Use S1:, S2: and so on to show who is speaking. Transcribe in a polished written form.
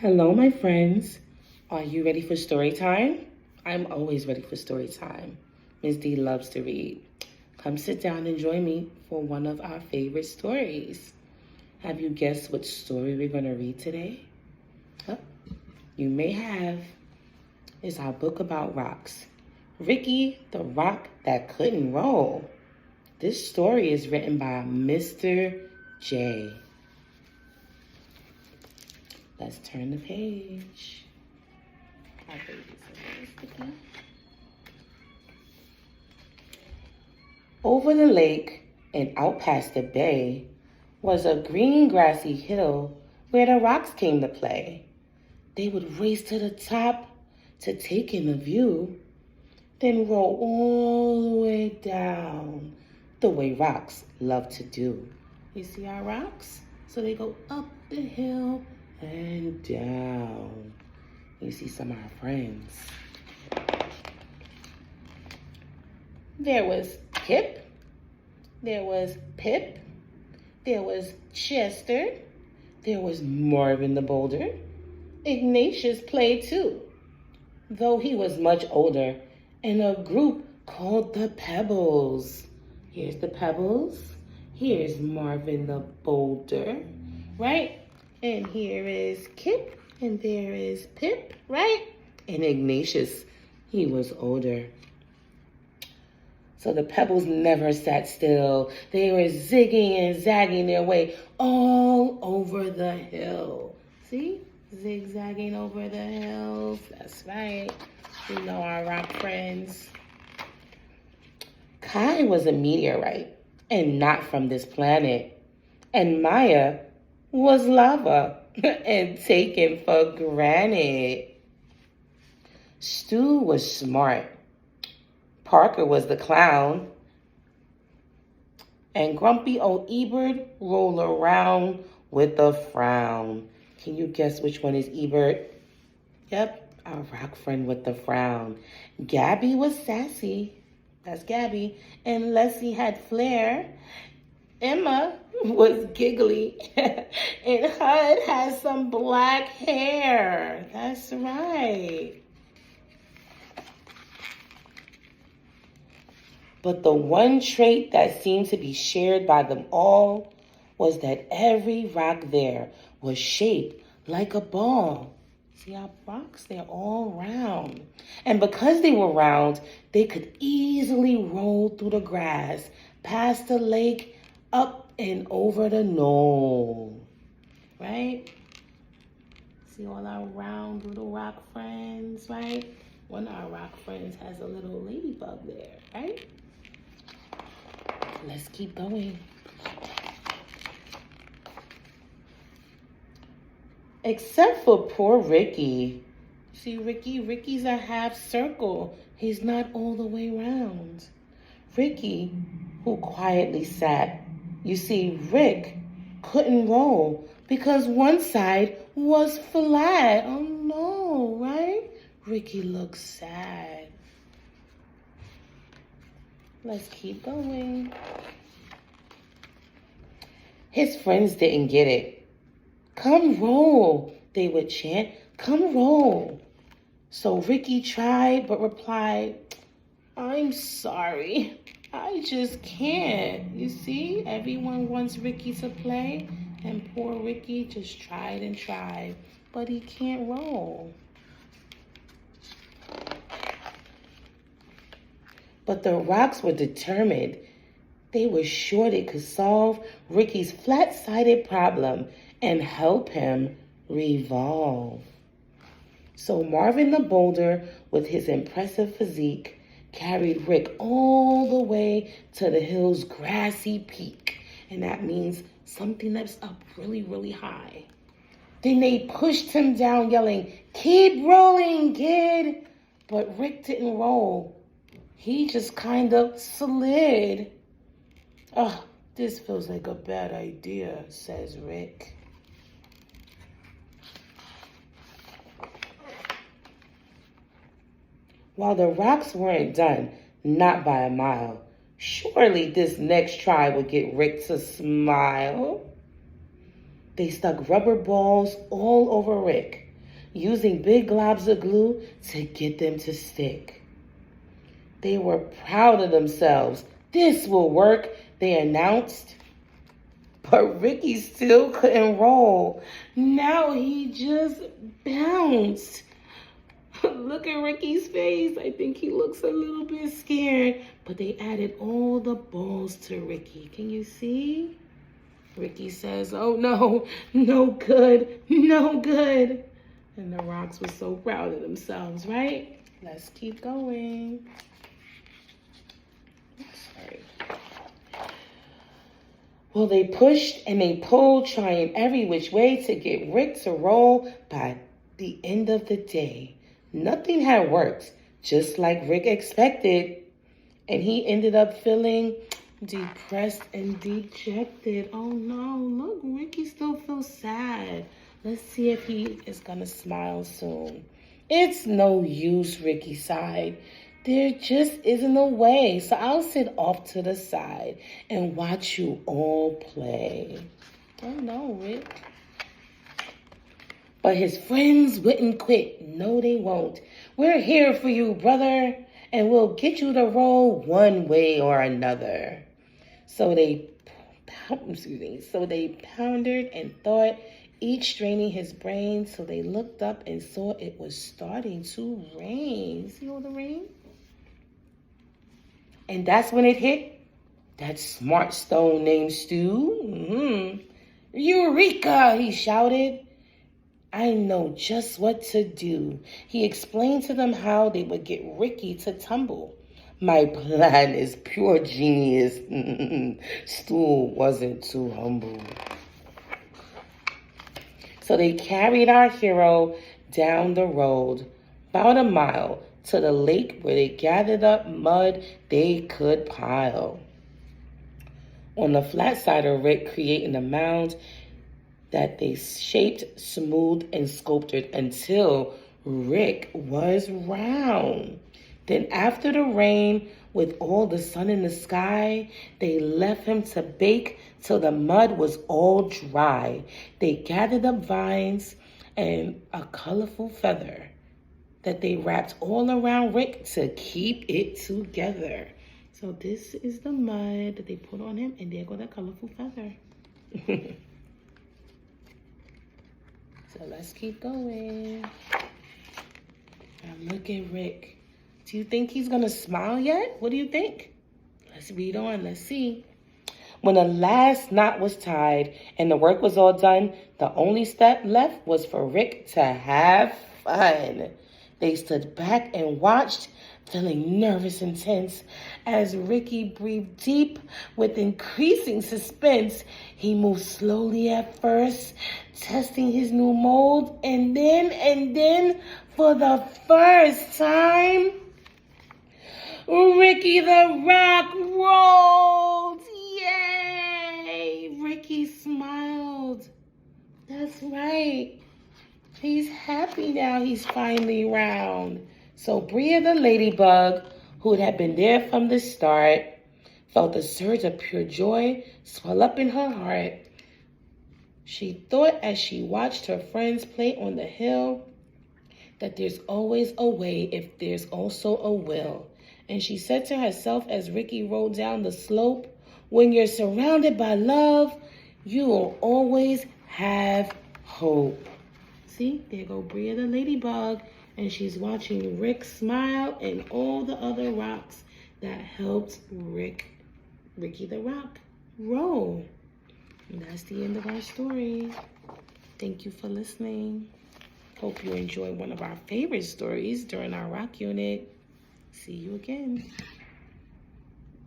S1: Hello, my friends. Are you ready for story time? I'm always ready for story time. Miss D loves to read. Come sit down and join me for one of our favorite stories. Have you guessed what story we're going to read today? Huh? You may have. It's our book about rocks. Ricky, the rock that couldn't roll. This story is written by Mr. J. Let's turn the page. Over the lake and out past the bay was a green grassy hill where the rocks came to play. They would race to the top to take in the view, then roll all the way down the way rocks love to do. You see our rocks? So they go up the hill and down. You see some of our friends. There was Pip. There was Pip. There was Chester. There was Marvin the Boulder. Ignatius played too, though he was much older, in a group called the Pebbles. Here's the Pebbles. Here's Marvin the Boulder, right? And here is Kip, and there is Pip, right? And Ignatius, he was older. So the Pebbles never sat still. They were zigging and zagging their way all over the hill. See? Zigzagging over the hills. That's right. We know our rock friends. Kai was a meteorite and not from this planet. And Maya was lava and taken for granted. Stu was smart. Parker was the clown. And grumpy old Ebert rolled around with a frown. Can you guess which one is Ebert? Yep, our rock friend with the frown. Gabby was sassy. That's Gabby. And Leslie had flair. Emma was giggly. And Hud has some black hair. That's right. But the one trait that seemed to be shared by them all was that every rock there was shaped like a ball. See our rocks? They're all round. And because they were round, they could easily roll through the grass, past the lake, up and over the knoll. Right? See all our round little rock friends, right? One of our rock friends has a little ladybug there, right? Let's keep going. Except for poor Ricky. See, Ricky's a half circle. He's not all the way round. Ricky, who quietly sat. You see, Rick couldn't roll because one side was flat. Oh no, right? Ricky looks sad. Let's keep going. His friends didn't get it. Come roll, they would chant. Come roll. So Ricky tried but replied, I'm sorry. I just can't. You see, everyone wants Ricky to play, and poor Ricky just tried and tried, but he can't roll. But the rocks were determined. They were sure they could solve Ricky's flat-sided problem and help him revolve. So Marvin the Boulder, with his impressive physique, carried Rick all the way to the hill's grassy peak. And that means something that's up really, really high. Then they pushed him down, yelling, keep rolling, kid. But Rick didn't roll. He just kind of slid. Oh, this feels like a bad idea, says Rick. While the rocks weren't done, not by a mile, surely this next try would get Rick to smile. They stuck rubber balls all over Rick, using big globs of glue to get them to stick. They were proud of themselves. This will work, they announced. But Ricky still couldn't roll. Now he just bounced. Look at Ricky's face. I think he looks a little bit scared. But they added all the balls to Ricky. Can you see? Ricky says, oh no, no good, no good. And the rocks were so proud of themselves, right? Let's keep going. Sorry. Well, they pushed and they pulled, trying every which way to get Rick to roll. By the end of the day, nothing had worked, just like Rick expected. And he ended up feeling depressed and dejected. Oh no, look, Ricky still feels sad. Let's see if he is gonna smile soon. It's no use, Ricky sighed. There just isn't a way, so I'll sit off to the side and watch you all play. Oh no, Rick. But his friends wouldn't quit. No, they won't. We're here for you, brother, and we'll get you to roll one way or another. So they pondered and thought, each straining his brain, so they looked up and saw it was starting to rain. See all the rain? And that's when it hit that smart stone named Stu. Eureka, he shouted. I know just what to do. He explained to them how they would get Ricky to tumble. My plan is pure genius. Stu wasn't too humble. So they carried our hero down the road, about a mile, to the lake where they gathered up mud they could pile. On the flat side of Rick, creating a mound that they shaped, smoothed, and sculpted until Rick was round. Then after the rain, with all the sun in the sky, they left him to bake till the mud was all dry. They gathered up vines and a colorful feather that they wrapped all around Rick to keep it together. So this is the mud that they put on him, and there go that colorful feather. So let's keep going. Now look at Rick. Do you think he's gonna smile yet? What do you think? Let's read on, let's see. When the last knot was tied and the work was all done, the only step left was for Rick to have fun. They stood back and watched, feeling nervous and tense. As Ricky breathed deep with increasing suspense, he moved slowly at first, testing his new mold, and then, for the first time, Ricky the Rock rolled! Yay! Ricky smiled. That's right. He's happy now he's finally round. So Bria the ladybug, who had been there from the start, felt a surge of pure joy swell up in her heart. She thought as she watched her friends play on the hill that there's always a way if there's also a will. And she said to herself as Ricky rolled down the slope, when you're surrounded by love, you will always have hope. See, there go Bria the ladybug, and she's watching Rick smile and all the other rocks that helped Ricky the Rock roll. And that's the end of our story. Thank you for listening. Hope you enjoyed one of our favorite stories during our rock unit. See you again.